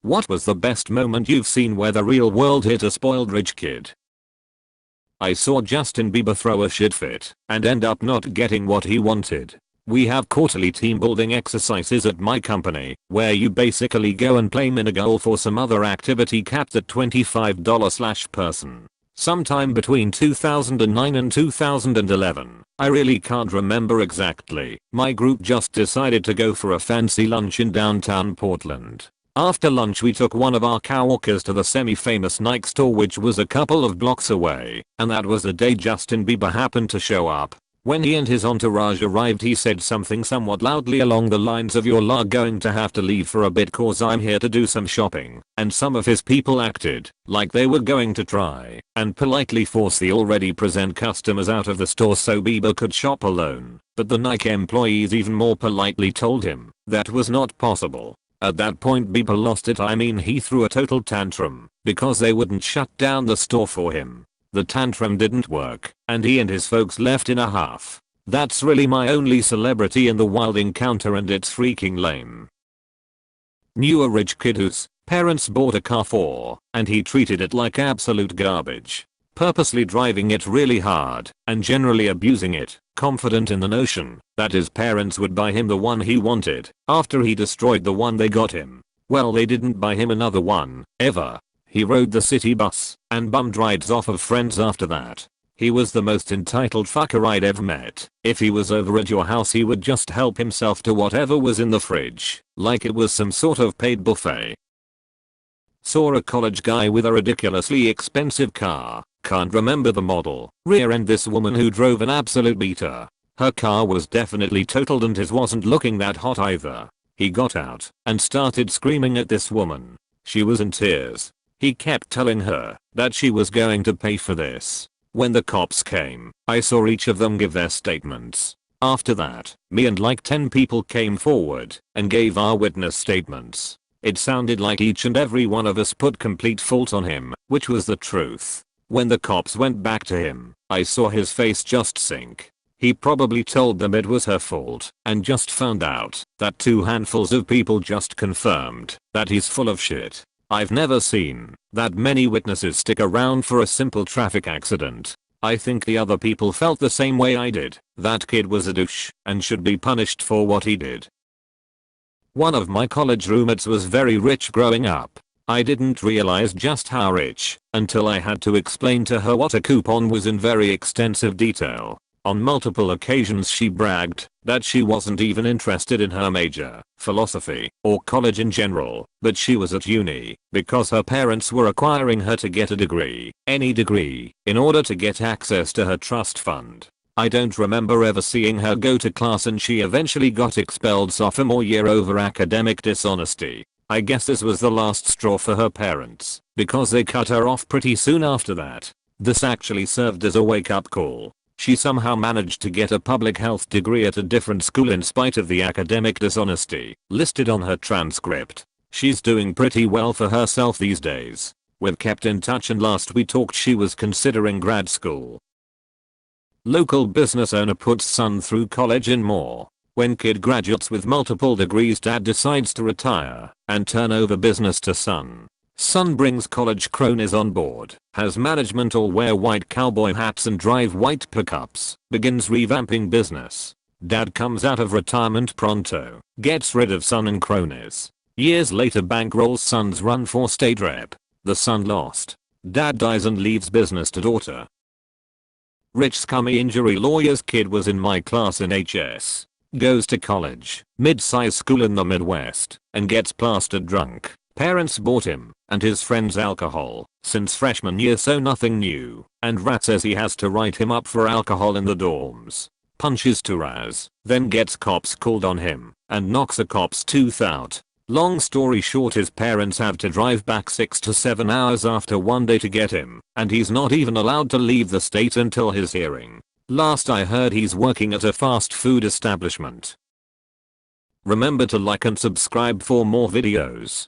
What was the best moment you've seen where the real world hit a spoiled rich kid? I saw Justin Bieber throw a shit fit and end up not getting what he wanted. We have quarterly team building exercises at my company where you basically go and play minigolf or some other activity capped at $25/person. Sometime between 2009 and 2011. I really can't remember exactly. My group just decided to go for a fancy lunch in downtown Portland. After lunch we took one of our coworkers to the semi-famous Nike store, which was a couple of blocks away, and that was the day Justin Bieber happened to show up. When he and his entourage arrived, he said something somewhat loudly along the lines of, "You're going to have to leave for a bit cause I'm here to do some shopping," and some of his people acted like they were going to try and politely force the already present customers out of the store so Bieber could shop alone, but the Nike employees even more politely told him that was not possible. At that point Bieber lost it. I mean, he threw a total tantrum because they wouldn't shut down the store for him. The tantrum didn't work, and he and his folks left in a huff. That's really my only celebrity in the wild encounter, and it's freaking lame. Knew a rich kid whose parents bought a car for, and he treated it like absolute garbage. Purposely driving it really hard, and generally abusing it, confident in the notion that his parents would buy him the one he wanted after he destroyed the one they got him. Well, they didn't buy him another one, ever. He rode the city bus and bummed rides off of friends after that. He was the most entitled fucker I'd ever met. If he was over at your house he would just help himself to whatever was in the fridge, like it was some sort of paid buffet. Saw a college guy with a ridiculously expensive car. Can't remember the model. Rear-end this woman who drove an absolute beater. Her car was definitely totaled and his wasn't looking that hot either. He got out and started screaming at this woman. She was in tears. He kept telling her that she was going to pay for this. When the cops came, I saw each of them give their statements. After that, me and like 10 people came forward and gave our witness statements. It sounded like each and every one of us put complete fault on him, which was the truth. When the cops went back to him, I saw his face just sink. He probably told them it was her fault and just found out that 2 handfuls of people just confirmed that he's full of shit. I've never seen that many witnesses stick around for a simple traffic accident. I think the other people felt the same way I did. That kid was a douche and should be punished for what he did. One of my college roommates was very rich growing up. I didn't realize just how rich until I had to explain to her what a coupon was in very extensive detail. On multiple occasions she bragged that she wasn't even interested in her major, philosophy, or college in general, but she was at uni because her parents were requiring her to get a degree, any degree, in order to get access to her trust fund. I don't remember ever seeing her go to class, and she eventually got expelled sophomore year over academic dishonesty. I guess this was the last straw for her parents because they cut her off pretty soon after that. This actually served as a wake-up call. She somehow managed to get a public health degree at a different school in spite of the academic dishonesty listed on her transcript. She's doing pretty well for herself these days. We've kept in touch, and last we talked she was considering grad school. Local business owner puts son through college and more. When kid graduates with multiple degrees, dad decides to retire and turn over business to son. Son brings college cronies on board, has management all wear white cowboy hats and drive white pickups, begins revamping business. Dad comes out of retirement pronto, gets rid of son and cronies. Years later bankrolls son's run for state rep. The son lost. Dad dies and leaves business to daughter. Rich scummy injury lawyer's kid was in my class in HS. Goes to college, mid-size school in the Midwest, and gets plastered drunk. Parents bought him and his friends alcohol since freshman year, so nothing new, and rat says he has to write him up for alcohol in the dorms. Punches to Raz, then gets cops called on him and knocks a cop's tooth out. Long story short, his parents have to drive back 6 to 7 hours after one day to get him, and he's not even allowed to leave the state until his hearing. Last I heard he's working at a fast food establishment. Remember to like and subscribe for more videos.